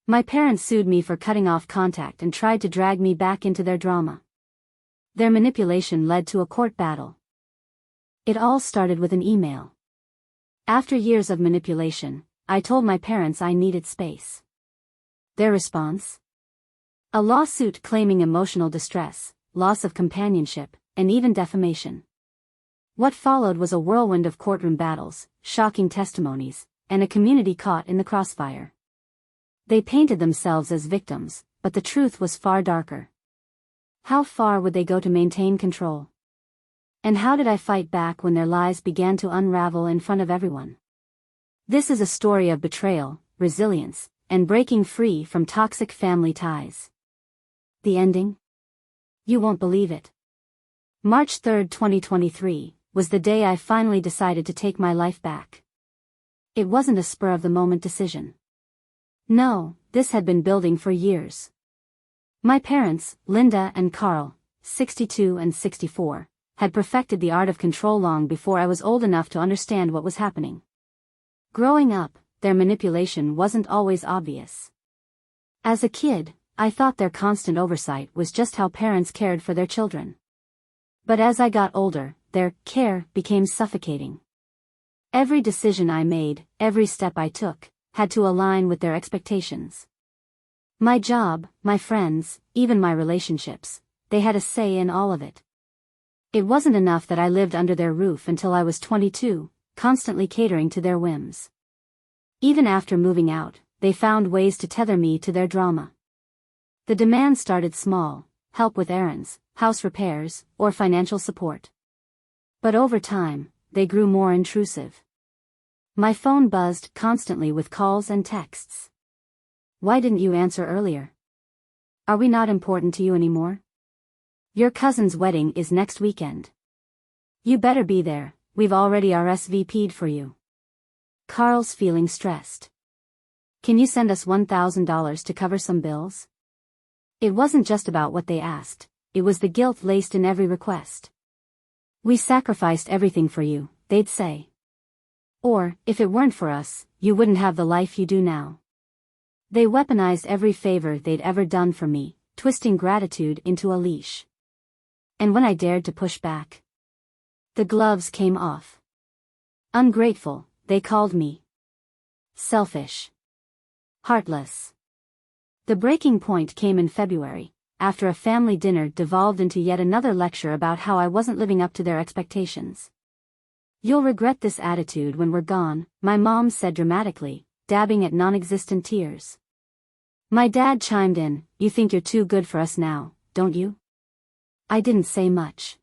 My parents sued me for cutting off contact and tried to drag me back into their drama. Their manipulation led to a court battle. It all started with an email. After years of manipulation, I told my parents I needed space. Their response? A lawsuit claiming emotional distress, loss of companionship, and even defamation. What followed was a whirlwind of courtroom battles, shocking testimonies, and a community caught in the crossfire. They painted themselves as victims, but the truth was far darker. How far would they go to maintain control? And how did I fight back when their lies began to unravel in front of everyone? This is a story of betrayal, resilience, and breaking free from toxic family ties. The ending? You won't believe it. March 3, 2023, was the day I finally decided to take my life back. It wasn't a spur-of-the-moment decision. No, this had been building for years. My parents, Linda and Carl, 62 and 64, had perfected the art of control long before I was old enough to understand what was happening. Growing up, their manipulation wasn't always obvious. As a kid, I thought their constant oversight was just how parents cared for their children. But as I got older, their care became suffocating. Every decision I made, every step I took, had to align with their expectations. My job, my friends, even my relationships, they had a say in all of it. It wasn't enough that I lived under their roof until I was 22, constantly catering to their whims. Even after moving out, they found ways to tether me to their drama. The demands started small: help with errands, house repairs, or financial support. But over time, they grew more intrusive. My phone buzzed constantly with calls and texts. Why didn't you answer earlier? Are we not important to you anymore? Your cousin's wedding is next weekend. You better be there, we've already RSVP'd for you. Carl's feeling stressed. Can you send us $1,000 to cover some bills? It wasn't just about what they asked, it was the guilt laced in every request. We sacrificed everything for you, they'd say. Or, if it weren't for us, you wouldn't have the life you do now. They weaponized every favor they'd ever done for me, twisting gratitude into a leash. And when I dared to push back, the gloves came off. Ungrateful, they called me. Selfish. Heartless. The breaking point came in February, after a family dinner devolved into yet another lecture about how I wasn't living up to their expectations. You'll regret this attitude when we're gone, my mom said dramatically, dabbing at non-existent tears. My dad chimed in, you think you're too good for us now, don't you? I didn't say much.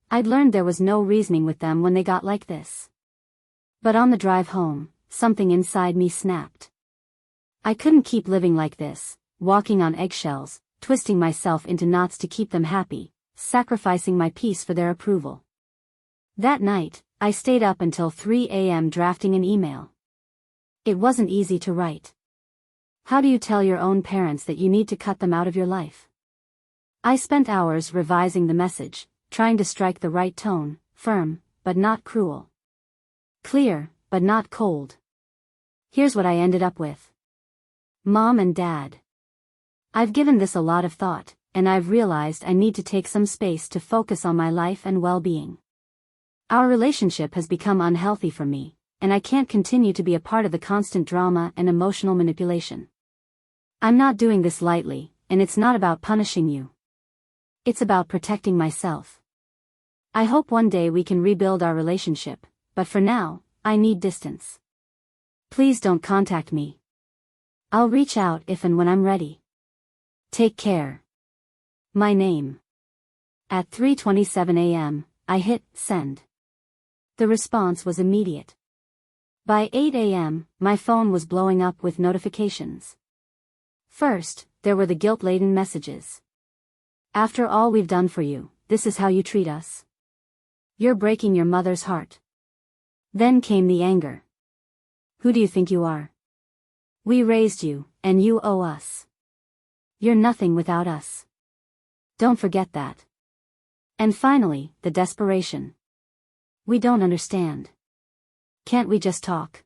I'd learned there was no reasoning with them when they got like this. But on the drive home, something inside me snapped. I couldn't keep living like this, walking on eggshells, twisting myself into knots to keep them happy, sacrificing my peace for their approval. That night, I stayed up until 3 a.m. drafting an email. It wasn't easy to write. How do you tell your own parents that you need to cut them out of your life? I spent hours revising the message, trying to strike the right tone, firm, but not cruel. Clear, but not cold. Here's what I ended up with. Mom and Dad. I've given this a lot of thought, and I've realized I need to take some space to focus on my life and well-being. Our relationship has become unhealthy for me, and I can't continue to be a part of the constant drama and emotional manipulation. I'm not doing this lightly, and it's not about punishing you. It's about protecting myself. I hope one day we can rebuild our relationship, but for now, I need distance. Please don't contact me. I'll reach out if and when I'm ready. Take care. My name. At 3:27 a.m., I hit send. The response was immediate. By 8 a.m., my phone was blowing up with notifications. First, there were the guilt-laden messages. After all we've done for you, this is how you treat us? You're breaking your mother's heart. Then came the anger. Who do you think you are? We raised you, and you owe us. You're nothing without us. Don't forget that. And finally, the desperation. We don't understand. Can't we just talk?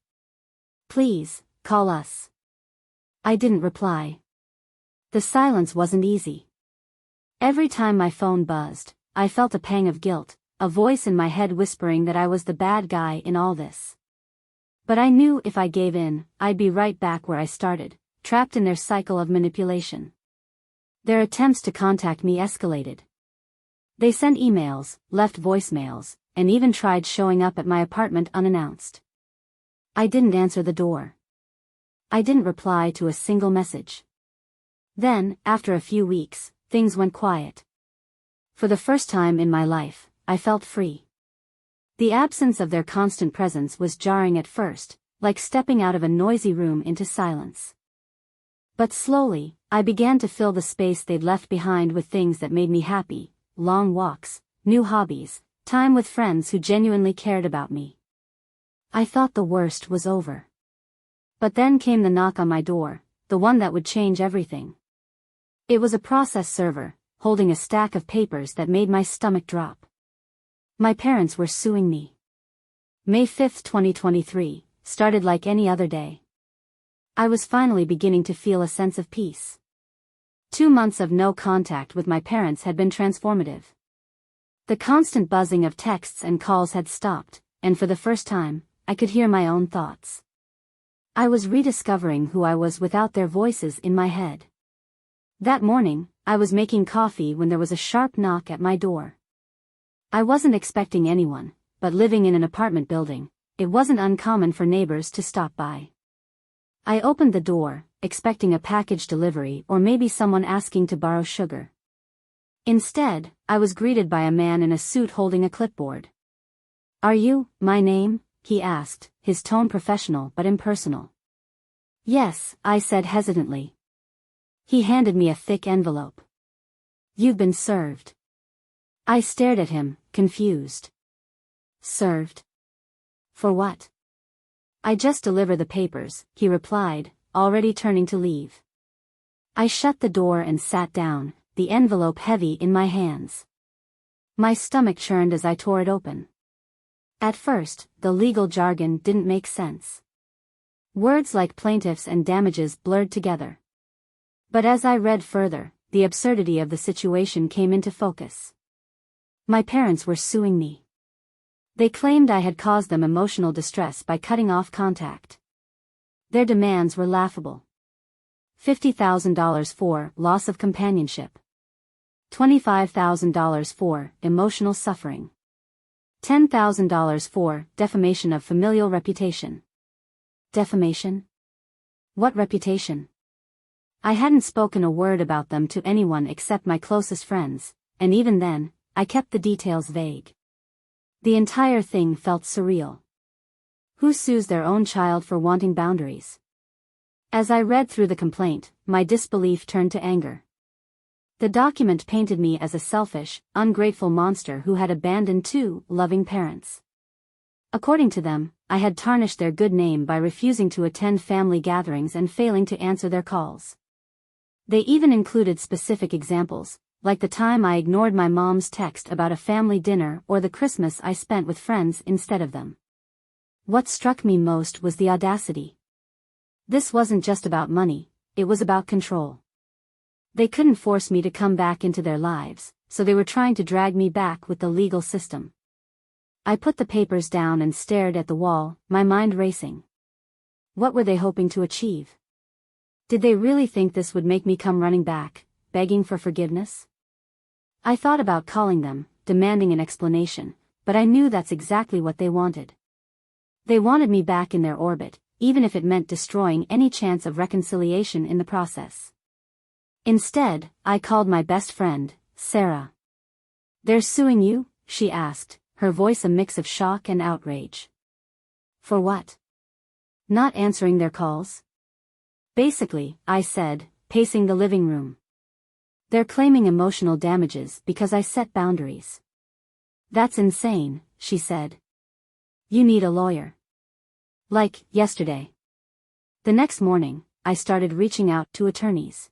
Please, call us. I didn't reply. The silence wasn't easy. Every time my phone buzzed, I felt a pang of guilt, a voice in my head whispering that I was the bad guy in all this. But I knew if I gave in, I'd be right back where I started, trapped in their cycle of manipulation. Their attempts to contact me escalated. They sent emails, left voicemails, and even tried showing up at my apartment unannounced. I didn't answer the door. I didn't reply to a single message. Then, after a few weeks, things went quiet. For the first time in my life, I felt free. The absence of their constant presence was jarring at first, like stepping out of a noisy room into silence. But slowly, I began to fill the space they'd left behind with things that made me happy: long walks, new hobbies, time with friends who genuinely cared about me. I thought the worst was over. But then came the knock on my door, the one that would change everything. It was a process server, holding a stack of papers that made my stomach drop. My parents were suing me. May 5, 2023, started like any other day. I was finally beginning to feel a sense of peace. 2 months of no contact with my parents had been transformative. The constant buzzing of texts and calls had stopped, and for the first time, I could hear my own thoughts. I was rediscovering who I was without their voices in my head. That morning, I was making coffee when there was a sharp knock at my door. I wasn't expecting anyone, but living in an apartment building, it wasn't uncommon for neighbors to stop by. I opened the door, expecting a package delivery or maybe someone asking to borrow sugar. Instead, I was greeted by a man in a suit holding a clipboard. "Are you, my name?" he asked, his tone professional but impersonal. "Yes," I said hesitantly. He handed me a thick envelope. "You've been served." I stared at him, confused. "Served? For what?" "I just deliver the papers," he replied, already turning to leave. I shut the door and sat down, the envelope heavy in my hands. My stomach churned as I tore it open. At first, the legal jargon didn't make sense. Words like plaintiffs and damages blurred together. But as I read further, the absurdity of the situation came into focus. My parents were suing me. They claimed I had caused them emotional distress by cutting off contact. Their demands were laughable. $50,000 for loss of companionship. $25,000 for emotional suffering. $10,000 for defamation of familial reputation. Defamation? What reputation? I hadn't spoken a word about them to anyone except my closest friends, and even then, I kept the details vague. The entire thing felt surreal. Who sues their own child for wanting boundaries? As I read through the complaint, my disbelief turned to anger. The document painted me as a selfish, ungrateful monster who had abandoned 2 loving parents. According to them, I had tarnished their good name by refusing to attend family gatherings and failing to answer their calls. They even included specific examples, like the time I ignored my mom's text about a family dinner or the Christmas I spent with friends instead of them. What struck me most was the audacity. This wasn't just about money, it was about control. They couldn't force me to come back into their lives, so they were trying to drag me back with the legal system. I put the papers down and stared at the wall, my mind racing. What were they hoping to achieve? Did they really think this would make me come running back, begging for forgiveness? I thought about calling them, demanding an explanation, but I knew that's exactly what they wanted. They wanted me back in their orbit, even if it meant destroying any chance of reconciliation in the process. Instead, I called my best friend, Sarah. "They're suing you?" she asked, her voice a mix of shock and outrage. "For what? Not answering their calls?" "Basically," I said, pacing the living room. "They're claiming emotional damages because I set boundaries." "That's insane," she said. "You need a lawyer." Like, yesterday. The next morning, I started reaching out to attorneys.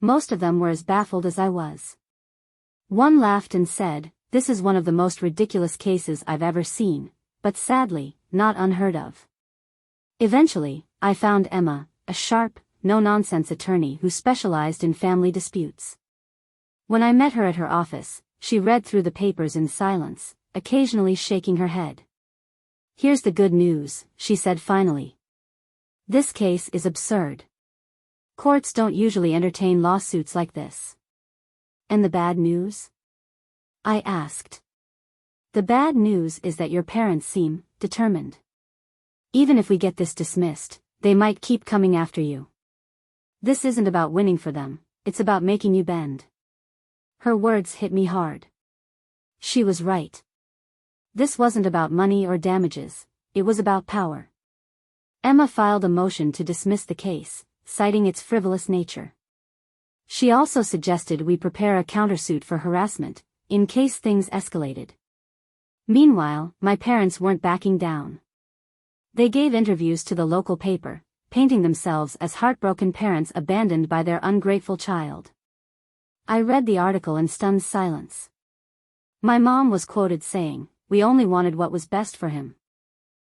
Most of them were as baffled as I was. One laughed and said, "This is one of the most ridiculous cases I've ever seen, but sadly, not unheard of." Eventually, I found Emma, a sharp, no-nonsense attorney who specialized in family disputes. When I met her at her office, she read through the papers in silence, occasionally shaking her head. "Here's the good news," she said finally. "This case is absurd. Courts don't usually entertain lawsuits like this." "And the bad news?" I asked. "The bad news is that your parents seem determined. Even if we get this dismissed, they might keep coming after you. This isn't about winning for them, it's about making you bend." Her words hit me hard. She was right. This wasn't about money or damages, it was about power. Emma filed a motion to dismiss the case, citing its frivolous nature. She also suggested we prepare a countersuit for harassment, in case things escalated. Meanwhile, my parents weren't backing down. They gave interviews to the local paper, painting themselves as heartbroken parents abandoned by their ungrateful child. I read the article in stunned silence. My mom was quoted saying, "We only wanted what was best for him.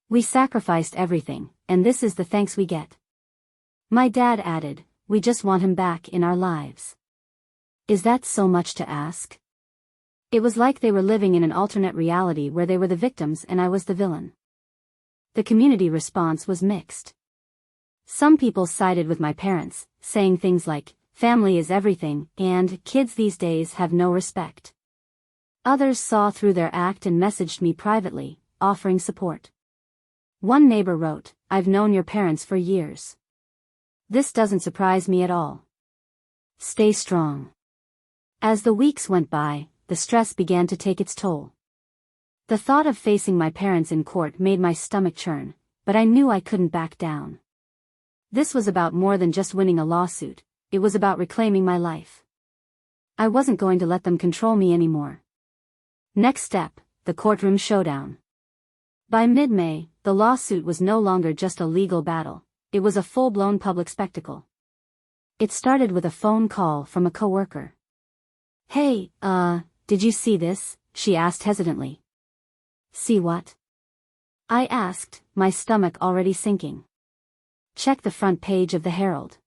We sacrificed everything, and this is the thanks we get." My dad added, "We just want him back in our lives." Is that so much to ask? It was like they were living in an alternate reality where they were the victims and I was the villain. The community response was mixed. Some people sided with my parents, saying things like, "Family is everything," and "Kids these days have no respect." Others saw through their act and messaged me privately, offering support. One neighbor wrote, "I've known your parents for years. This doesn't surprise me at all. Stay strong." As the weeks went by, the stress began to take its toll. The thought of facing my parents in court made my stomach churn, but I knew I couldn't back down. This was about more than just winning a lawsuit, it was about reclaiming my life. I wasn't going to let them control me anymore. Next step, the courtroom showdown. By mid-May, the lawsuit was no longer just a legal battle, it was a full-blown public spectacle. It started with a phone call from a coworker. "Hey, did you see this?" she asked hesitantly. "See what?" I asked, my stomach already sinking. "Check the front page of the Herald."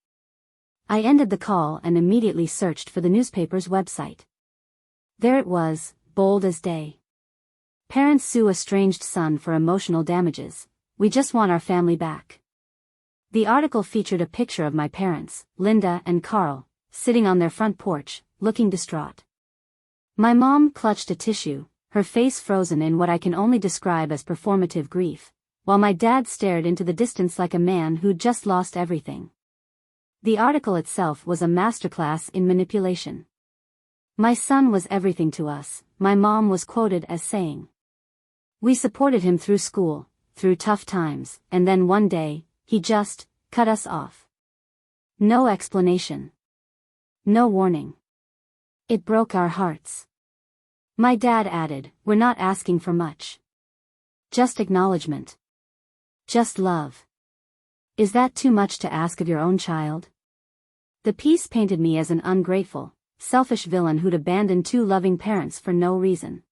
I ended the call and immediately searched for the newspaper's website. There it was, bold as day. "Parents sue estranged son for emotional damages. We just want our family back." The article featured a picture of my parents, Linda and Carl, sitting on their front porch, looking distraught. My mom clutched a tissue, her face frozen in what I can only describe as performative grief, while my dad stared into the distance like a man who'd just lost everything. The article itself was a masterclass in manipulation. "My son was everything to us," my mom was quoted as saying. "We supported him through school, through tough times, and then one day, he just cut us off. No explanation. No warning. It broke our hearts." My dad added, "We're not asking for much. Just acknowledgement. Just love. Is that too much to ask of your own child?" The piece painted me as an ungrateful, selfish villain who'd abandoned two loving parents for no reason.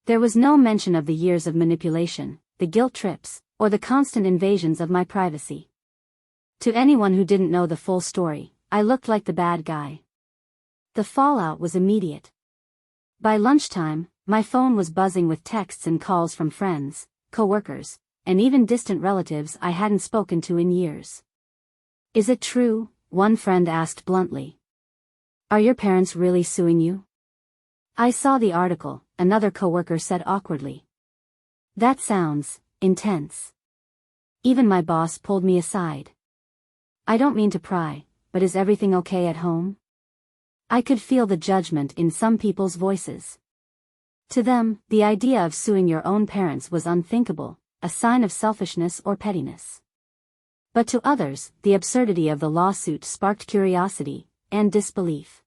There was no mention of the years of manipulation, the guilt trips, or the constant invasions of my privacy. To anyone who didn't know the full story, I looked like the bad guy. The fallout was immediate. By lunchtime, my phone was buzzing with texts and calls from friends, coworkers, and even distant relatives I hadn't spoken to in years. "Is it true?" one friend asked bluntly. "Are your parents really suing you?" "I saw the article," another coworker said awkwardly. "That sounds intense." Even my boss pulled me aside. "I don't mean to pry, but is everything okay at home?" I could feel the judgment in some people's voices. To them, the idea of suing your own parents was unthinkable, a sign of selfishness or pettiness. But to others, the absurdity of the lawsuit sparked curiosity and disbelief.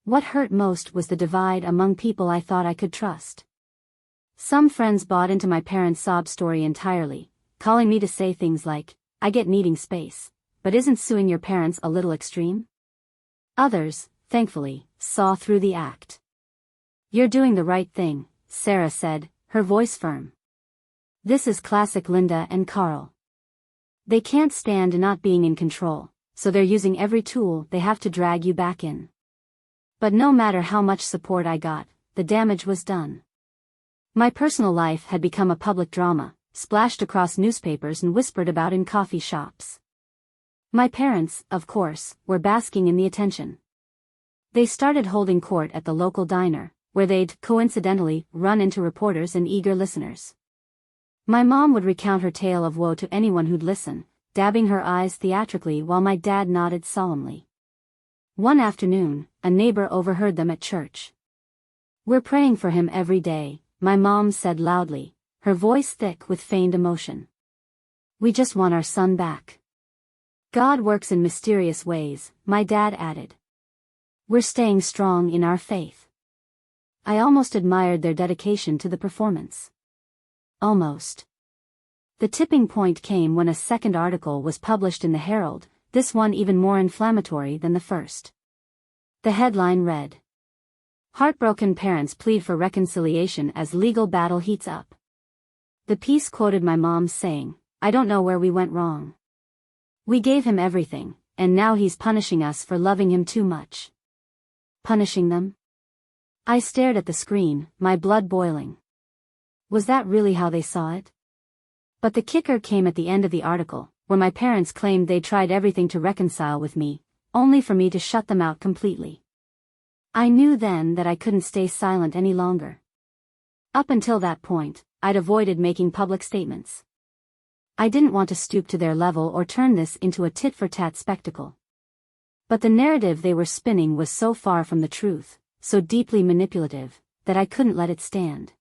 What hurt most was the divide among people I thought I could trust. Some friends bought into my parents' sob story entirely, calling me to say things like, "I get needing space, but isn't suing your parents a little extreme?" Others, thankfully, saw through the act. "You're doing the right thing," Sarah said, her voice firm. "This is classic Linda and Carl. They can't stand not being in control, so they're using every tool they have to drag you back in. But no matter how much support I got, the damage was done. My personal life had become a public drama, splashed across newspapers and whispered about in coffee shops. My parents, of course, were basking in the attention. They started holding court at the local diner, where they'd, coincidentally, run into reporters and eager listeners. My mom would recount her tale of woe to anyone who'd listen, dabbing her eyes theatrically while my dad nodded solemnly. One afternoon, a neighbor overheard them at church. "We're praying for him every day," my mom said loudly, her voice thick with feigned emotion. "We just want our son back." "God works in mysterious ways," my dad added. "We're staying strong in our faith." I almost admired their dedication to the performance. Almost. The tipping point came when a second article was published in the Herald, this one even more inflammatory than the first. The headline read, "Heartbroken Parents Plead for Reconciliation as Legal Battle Heats Up." The piece quoted my mom saying, "I don't know where we went wrong. We gave him everything, and now he's punishing us for loving him too much." Punishing them? I stared at the screen, my blood boiling. Was that really how they saw it? But the kicker came at the end of the article, where my parents claimed they'd tried everything to reconcile with me, only for me to shut them out completely. I knew then that I couldn't stay silent any longer. Up until that point, I'd avoided making public statements. I didn't want to stoop to their level or turn this into a tit-for-tat spectacle. But the narrative they were spinning was so far from the truth, so deeply manipulative, that I couldn't let it stand.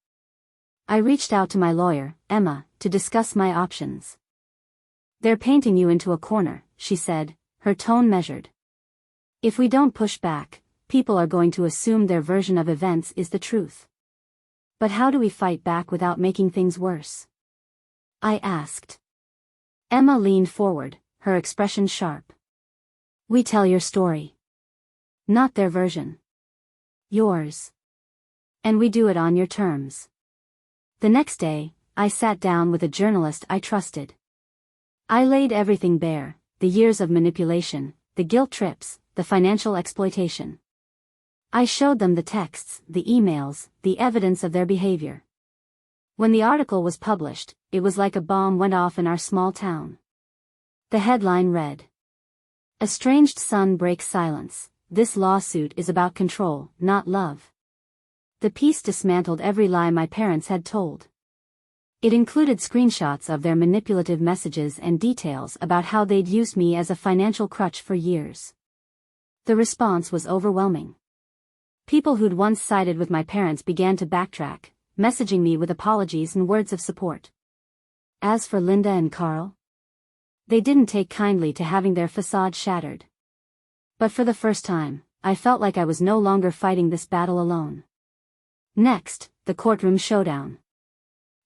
I reached out to my lawyer, Emma, to discuss my options. "They're painting you into a corner," she said, her tone measured. "If we don't push back, people are going to assume their version of events is the truth. But how do we fight back without making things worse?" I asked. Emma leaned forward, her expression sharp. "We tell your story. Not their version. Yours. And we do it on your terms." The next day, I sat down with a journalist I trusted. I laid everything bare, the years of manipulation, the guilt trips, the financial exploitation. I showed them the texts, the emails, the evidence of their behavior. When the article was published, it was like a bomb went off in our small town. The headline read, "Estranged son breaks silence. This lawsuit is about control, not love." The piece dismantled every lie my parents had told. It included screenshots of their manipulative messages and details about how they'd used me as a financial crutch for years. The response was overwhelming. People who'd once sided with my parents began to backtrack, messaging me with apologies and words of support. As for Linda and Carl, they didn't take kindly to having their facade shattered. But for the first time, I felt like I was no longer fighting this battle alone. Next, the courtroom showdown.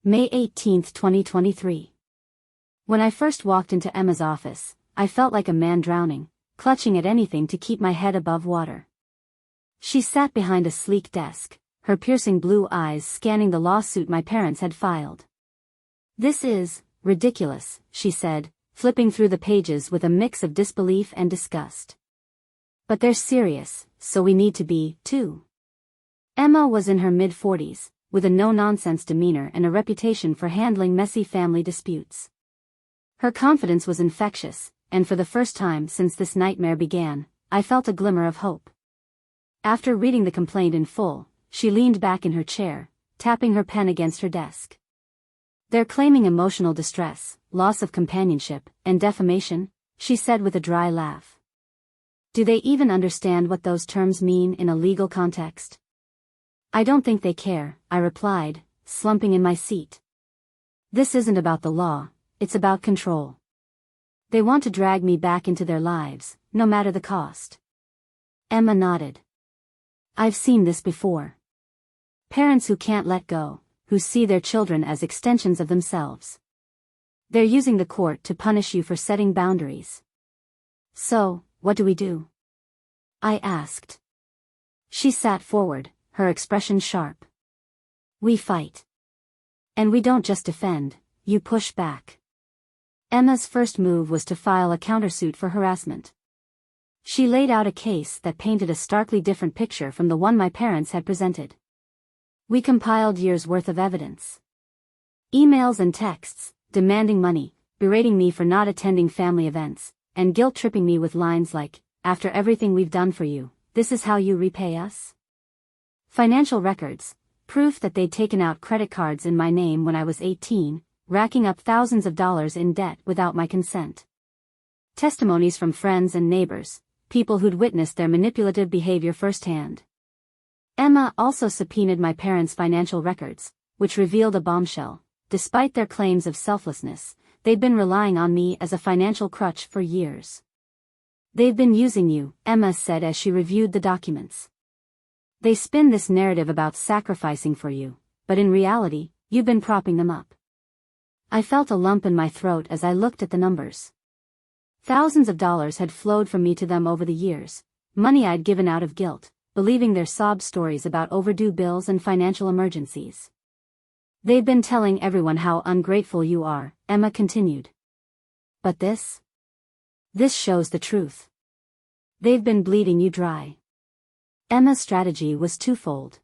May 18, 2023. When I first walked into Emma's office, I felt like a man drowning, clutching at anything to keep my head above water. She sat behind a sleek desk, her piercing blue eyes scanning the lawsuit my parents had filed. "This is ridiculous," she said, flipping through the pages with a mix of disbelief and disgust. "But they're serious, so we need to be, too." Emma was in her mid-40s, with a no-nonsense demeanor and a reputation for handling messy family disputes. Her confidence was infectious, and for the first time since this nightmare began, I felt a glimmer of hope. After reading the complaint in full, she leaned back in her chair, tapping her pen against her desk. "They're claiming emotional distress, loss of companionship, and defamation," she said with a dry laugh. "Do they even understand what those terms mean in a legal context?" "I don't think they care," I replied, slumping in my seat. "This isn't about the law, it's about control. They want to drag me back into their lives, no matter the cost." Emma nodded. "I've seen this before. Parents who can't let go, who see their children as extensions of themselves. They're using the court to punish you for setting boundaries." "So, what do we do?" I asked. She sat forward, her expression sharp. "We fight. And we don't just defend, you push back." Emma's first move was to file a countersuit for harassment. She laid out a case that painted a starkly different picture from the one my parents had presented. We compiled years' worth of evidence. Emails and texts, demanding money, berating me for not attending family events, and guilt-tripping me with lines like, "After everything we've done for you, this is how you repay us?" Financial records, proof that they'd taken out credit cards in my name when I was 18, racking up thousands of dollars in debt without my consent. Testimonies from friends and neighbors, people who'd witnessed their manipulative behavior firsthand. Emma also subpoenaed my parents' financial records, which revealed a bombshell. Despite their claims of selflessness, they'd been relying on me as a financial crutch for years. "They've been using you," Emma said as she reviewed the documents. "They spin this narrative about sacrificing for you, but in reality, you've been propping them up." I felt a lump in my throat as I looked at the numbers. Thousands of dollars had flowed from me to them over the years, money I'd given out of guilt, believing their sob stories about overdue bills and financial emergencies. "They've been telling everyone how ungrateful you are," Emma continued. "But this shows the truth. They've been bleeding you dry." Emma's strategy was twofold.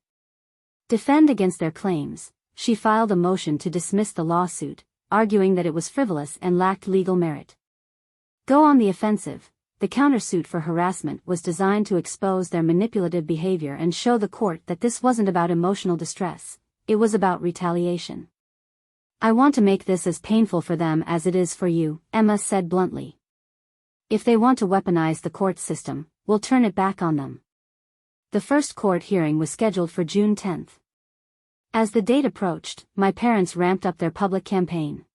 Defend against their claims, she filed a motion to dismiss the lawsuit, arguing that it was frivolous and lacked legal merit. Go on the offensive, the countersuit for harassment was designed to expose their manipulative behavior and show the court that this wasn't about emotional distress, it was about retaliation. "I want to make this as painful for them as it is for you," Emma said bluntly. "If they want to weaponize the court system, we'll turn it back on them." The first court hearing was scheduled for June 10th. As the date approached, my parents ramped up their public campaign.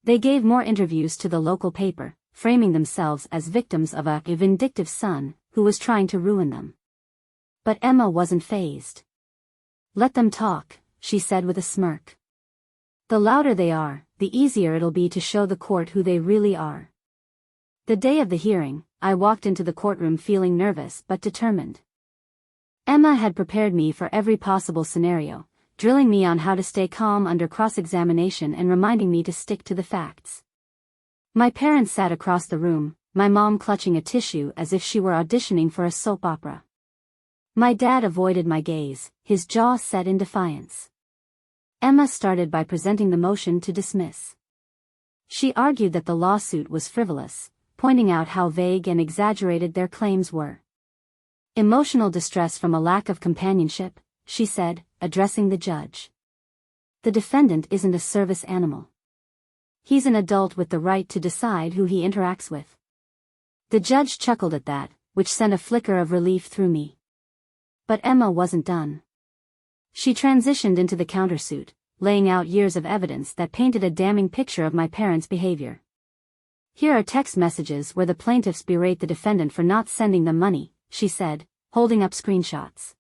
They gave more interviews to the local paper, framing themselves as victims of a vindictive son who was trying to ruin them. But Emma wasn't fazed. "Let them talk," she said with a smirk. "The louder they are, the easier it'll be to show the court who they really are." The day of the hearing, I walked into the courtroom feeling nervous but determined. Emma had prepared me for every possible scenario, drilling me on how to stay calm under cross-examination and reminding me to stick to the facts. My parents sat across the room, my mom clutching a tissue as if she were auditioning for a soap opera. My dad avoided my gaze, his jaw set in defiance. Emma started by presenting the motion to dismiss. She argued that the lawsuit was frivolous, pointing out how vague and exaggerated their claims were. "Emotional distress from a lack of companionship," she said, addressing the judge. "The defendant isn't a service animal. He's an adult with the right to decide who he interacts with." The judge chuckled at that, which sent a flicker of relief through me. But Emma wasn't done. She transitioned into the countersuit, laying out years of evidence that painted a damning picture of my parents' behavior. "Here are text messages where the plaintiffs berate the defendant for not sending them money," she said, holding up screenshots.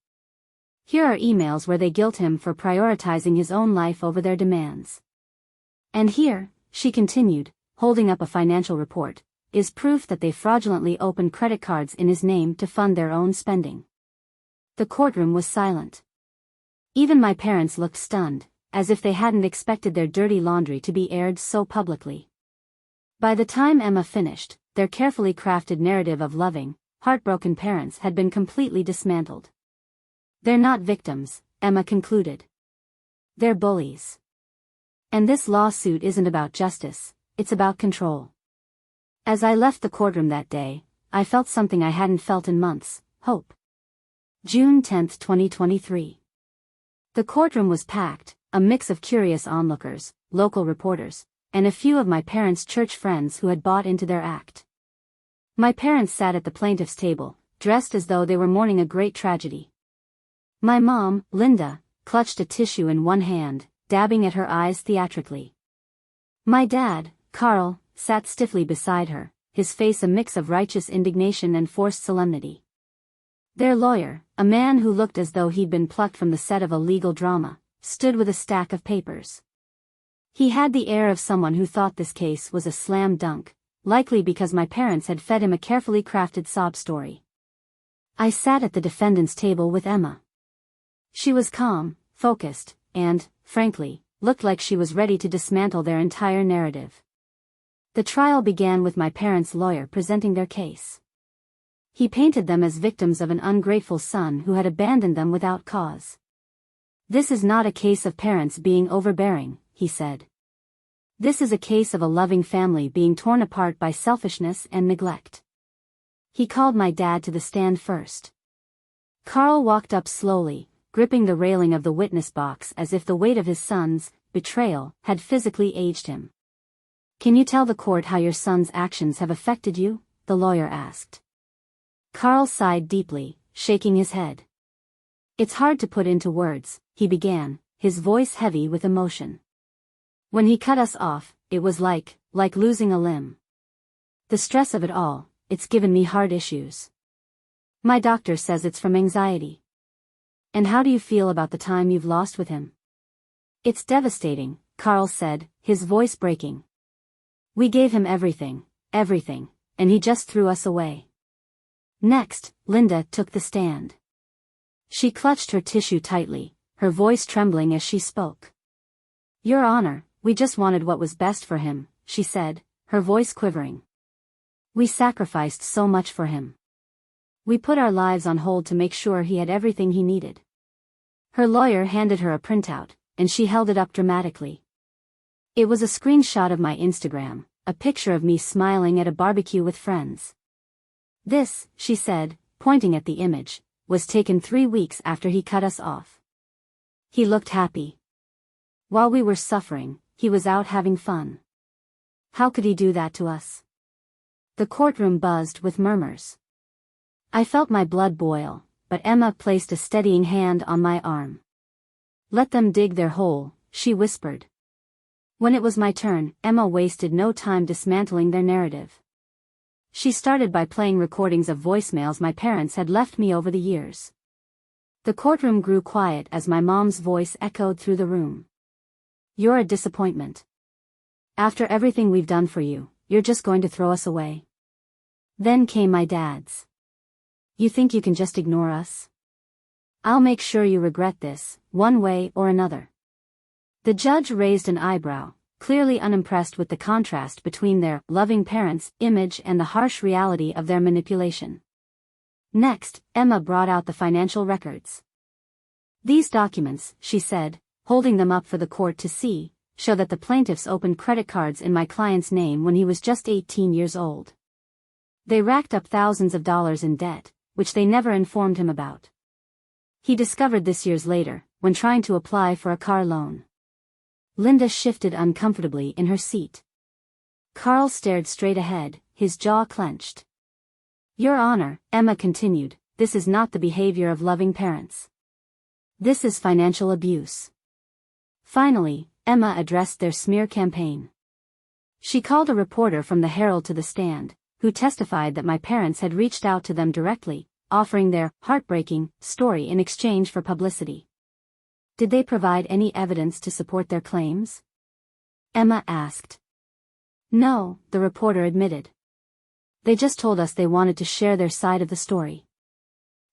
"Here are emails where they guilt him for prioritizing his own life over their demands. And here," she continued, holding up a financial report, "is proof that they fraudulently opened credit cards in his name to fund their own spending." The courtroom was silent. Even my parents looked stunned, as if they hadn't expected their dirty laundry to be aired so publicly. By the time Emma finished, their carefully crafted narrative of loving, heartbroken parents had been completely dismantled. "They're not victims," Emma concluded. "They're bullies. And this lawsuit isn't about justice, it's about control." As I left the courtroom that day, I felt something I hadn't felt in months: hope. June 10, 2023. The courtroom was packed, a mix of curious onlookers, local reporters, and a few of my parents' church friends who had bought into their act. My parents sat at the plaintiff's table, dressed as though they were mourning a great tragedy. My mom, Linda, clutched a tissue in one hand, dabbing at her eyes theatrically. My dad, Carl, sat stiffly beside her, his face a mix of righteous indignation and forced solemnity. Their lawyer, a man who looked as though he'd been plucked from the set of a legal drama, stood with a stack of papers. He had the air of someone who thought this case was a slam dunk, likely because my parents had fed him a carefully crafted sob story. I sat at the defendant's table with Emma. She was calm, focused, and, frankly, looked like she was ready to dismantle their entire narrative. The trial began with my parents' lawyer presenting their case. He painted them as victims of an ungrateful son who had abandoned them without cause. "This is not a case of parents being overbearing," he said. "This is a case of a loving family being torn apart by selfishness and neglect." He called my dad to the stand first. Carl walked up slowly, gripping the railing of the witness box as if the weight of his son's betrayal had physically aged him. "Can you tell the court how your son's actions have affected you?" the lawyer asked. Carl sighed deeply, shaking his head. "It's hard to put into words," he began, his voice heavy with emotion. "When he cut us off, it was like losing a limb. The stress of it all, it's given me heart issues. My doctor says it's from anxiety." "And how do you feel about the time you've lost with him?" "It's devastating," Carl said, his voice breaking. "We gave him everything, and he just threw us away." Next, Linda took the stand. She clutched her tissue tightly, her voice trembling as she spoke. "Your Honor, we just wanted what was best for him," she said, her voice quivering. "We sacrificed so much for him. We put our lives on hold to make sure he had everything he needed." Her lawyer handed her a printout, and she held it up dramatically. It was a screenshot of my Instagram, a picture of me smiling at a barbecue with friends. "This," she said, pointing at the image, "was taken 3 weeks after he cut us off. He looked happy. While we were suffering, he was out having fun. How could he do that to us?" The courtroom buzzed with murmurs. I felt my blood boil, but Emma placed a steadying hand on my arm. "Let them dig their hole," she whispered. When it was my turn, Emma wasted no time dismantling their narrative. She started by playing recordings of voicemails my parents had left me over the years. The courtroom grew quiet as my mom's voice echoed through the room. "You're a disappointment. After everything we've done for you, you're just going to throw us away." Then came my dad's. "You think you can just ignore us? I'll make sure you regret this, one way or another." The judge raised an eyebrow, clearly unimpressed with the contrast between their loving parents' image and the harsh reality of their manipulation. Next, Emma brought out the financial records. "These documents," she said, holding them up for the court to see, "show that the plaintiffs opened credit cards in my client's name when he was just 18 years old. They racked up thousands of dollars in debt, which they never informed him about. He discovered this years later, when trying to apply for a car loan." Linda shifted uncomfortably in her seat. Carl stared straight ahead, his jaw clenched. "Your Honor," Emma continued, "this is not the behavior of loving parents. This is financial abuse." Finally, Emma addressed their smear campaign. She called a reporter from the Herald to the stand, who testified that my parents had reached out to them directly, offering their heartbreaking story in exchange for publicity. "Did they provide any evidence to support their claims?" Emma asked. "No," the reporter admitted. "They just told us they wanted to share their side of the story."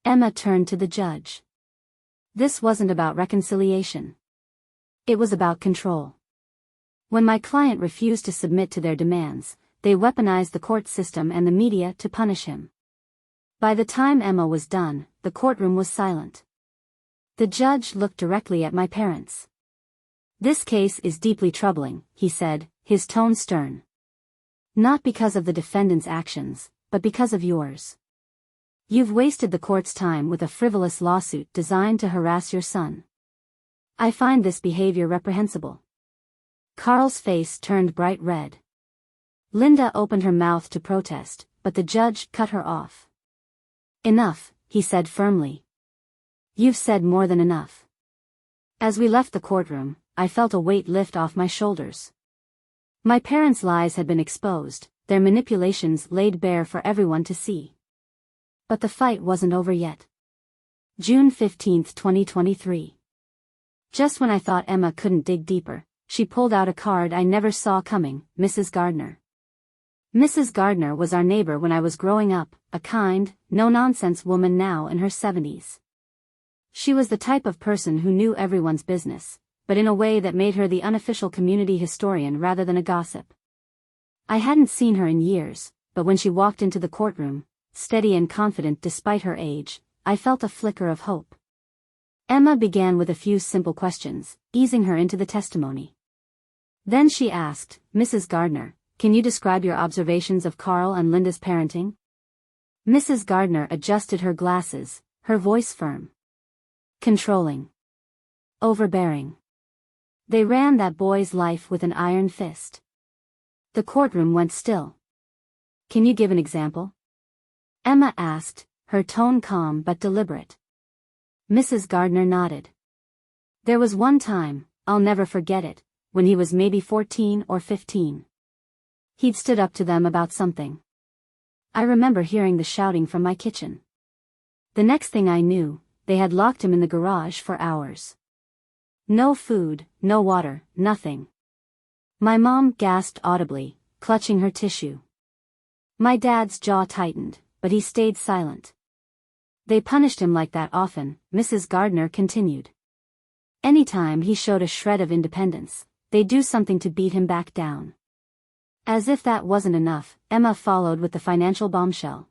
Emma turned to the judge. "This wasn't about reconciliation. It was about control. When my client refused to submit to their demands, they weaponized the court system and the media to punish him." By the time Emma was done, the courtroom was silent. The judge looked directly at my parents. "This case is deeply troubling," he said, his tone stern. "Not because of the defendant's actions, but because of yours. You've wasted the court's time with a frivolous lawsuit designed to harass your son. I find this behavior reprehensible." Carl's face turned bright red. Linda opened her mouth to protest, but the judge cut her off. "Enough," he said firmly. "You've said more than enough." As we left the courtroom, I felt a weight lift off my shoulders. My parents' lies had been exposed, their manipulations laid bare for everyone to see. But the fight wasn't over yet. June 15, 2023. Just when I thought Emma couldn't dig deeper, she pulled out a card I never saw coming: Mrs. Gardner. Mrs. Gardner was our neighbor when I was growing up, a kind, no-nonsense woman now in her 70s. She was the type of person who knew everyone's business, but in a way that made her the unofficial community historian rather than a gossip. I hadn't seen her in years, but when she walked into the courtroom, steady and confident despite her age, I felt a flicker of hope. Emma began with a few simple questions, easing her into the testimony. Then she asked, "Mrs. Gardner, can you describe your observations of Carl and Linda's parenting?" Mrs. Gardner adjusted her glasses, her voice firm. "Controlling. Overbearing. They ran that boy's life with an iron fist." The courtroom went still. "Can you give an example?" Emma asked, her tone calm but deliberate. Mrs. Gardner nodded. "There was one time, I'll never forget it, when he was maybe 14 or 15. He'd stood up to them about something. I remember hearing the shouting from my kitchen. The next thing I knew, they had locked him in the garage for hours. No food, no water, nothing." My mom gasped audibly, clutching her tissue. My dad's jaw tightened, but he stayed silent. "They punished him like that often," Mrs. Gardner continued. "Anytime he showed a shred of independence, they'd do something to beat him back down." As if that wasn't enough, Emma followed with the financial bombshell.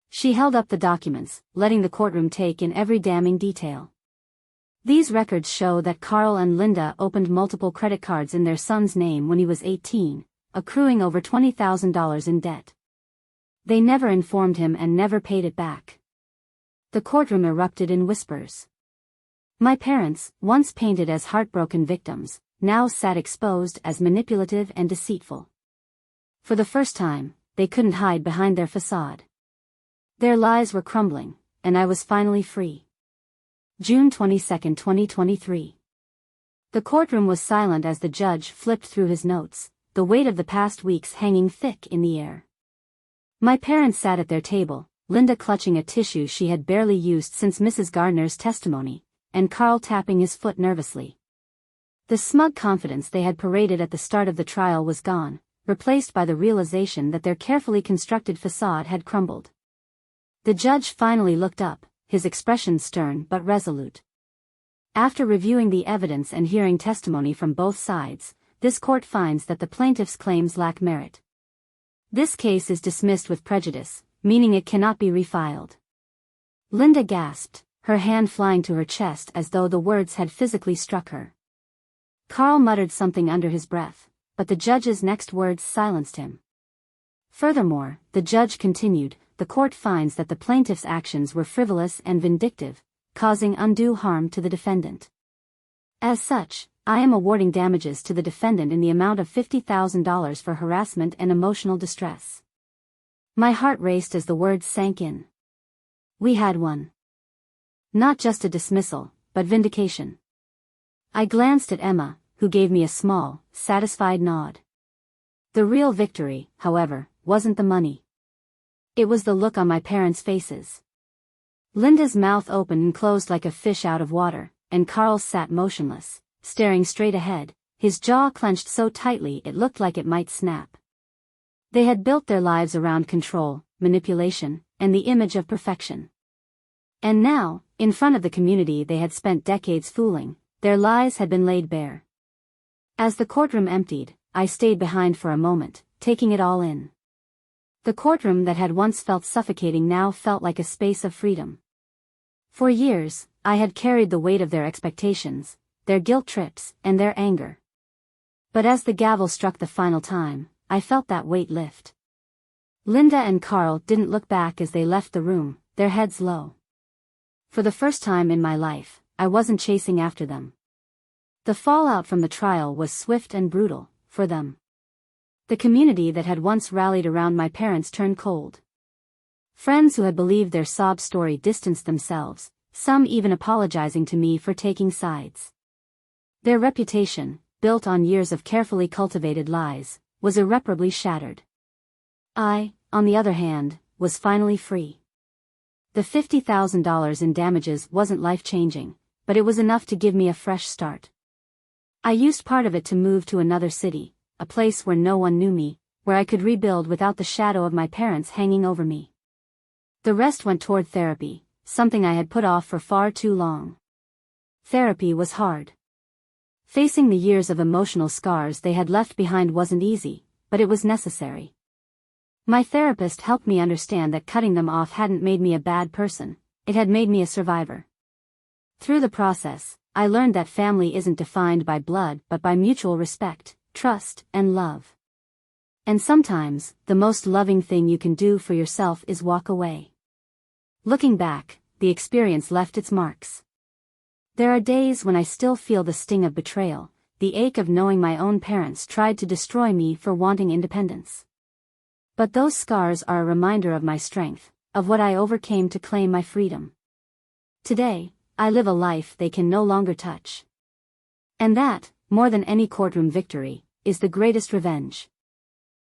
She held up the documents, letting the courtroom take in every damning detail. "These records show that Carl and Linda opened multiple credit cards in their son's name when he was 18, accruing over $20,000 in debt. They never informed him and never paid it back." The courtroom erupted in whispers. My parents, once painted as heartbroken victims, now sat exposed as manipulative and deceitful. For the first time, they couldn't hide behind their facade. Their lies were crumbling, and I was finally free. June 22, 2023. The courtroom was silent as the judge flipped through his notes, the weight of the past weeks hanging thick in the air. My parents sat at their table, Linda clutching a tissue she had barely used since Mrs. Gardner's testimony, and Carl tapping his foot nervously. The smug confidence they had paraded at the start of the trial was gone, replaced by the realization that their carefully constructed facade had crumbled. The judge finally looked up, his expression stern but resolute. "After reviewing the evidence and hearing testimony from both sides, this court finds that the plaintiff's claims lack merit. This case is dismissed with prejudice, meaning it cannot be refiled." Linda gasped, her hand flying to her chest as though the words had physically struck her. Carl muttered something under his breath, but the judge's next words silenced him. Furthermore, the judge continued, "The court finds that the plaintiff's actions were frivolous and vindictive, causing undue harm to the defendant. As such, I am awarding damages to the defendant in the amount of $50,000 for harassment and emotional distress." My heart raced as the words sank in. We had won. Not just a dismissal, but vindication. I glanced at Emma, who gave me a small, satisfied nod. The real victory, however, wasn't the money. It was the look on my parents' faces. Linda's mouth opened and closed like a fish out of water, and Carl sat motionless, staring straight ahead, his jaw clenched so tightly it looked like it might snap. They had built their lives around control, manipulation, and the image of perfection. And now, in front of the community they had spent decades fooling, their lies had been laid bare. As the courtroom emptied, I stayed behind for a moment, taking it all in. The courtroom that had once felt suffocating now felt like a space of freedom. For years, I had carried the weight of their expectations, their guilt trips, and their anger. But as the gavel struck the final time, I felt that weight lift. Linda and Carl didn't look back as they left the room, their heads low. For the first time in my life, I wasn't chasing after them. The fallout from the trial was swift and brutal, for them. The community that had once rallied around my parents turned cold. Friends who had believed their sob story distanced themselves, some even apologizing to me for taking sides. Their reputation, built on years of carefully cultivated lies, was irreparably shattered. I, on the other hand, was finally free. The $50,000 in damages wasn't life-changing, but it was enough to give me a fresh start. I used part of it to move to another city, a place where no one knew me, where I could rebuild without the shadow of my parents hanging over me. The rest went toward therapy, something I had put off for far too long. Therapy was hard. Facing the years of emotional scars they had left behind wasn't easy, but it was necessary. My therapist helped me understand that cutting them off hadn't made me a bad person, it had made me a survivor. Through the process, I learned that family isn't defined by blood but by mutual respect, trust, and love. And sometimes, the most loving thing you can do for yourself is walk away. Looking back, the experience left its marks. There are days when I still feel the sting of betrayal, the ache of knowing my own parents tried to destroy me for wanting independence. But those scars are a reminder of my strength, of what I overcame to claim my freedom. Today, I live a life they can no longer touch. And that, more than any courtroom victory, is the greatest revenge.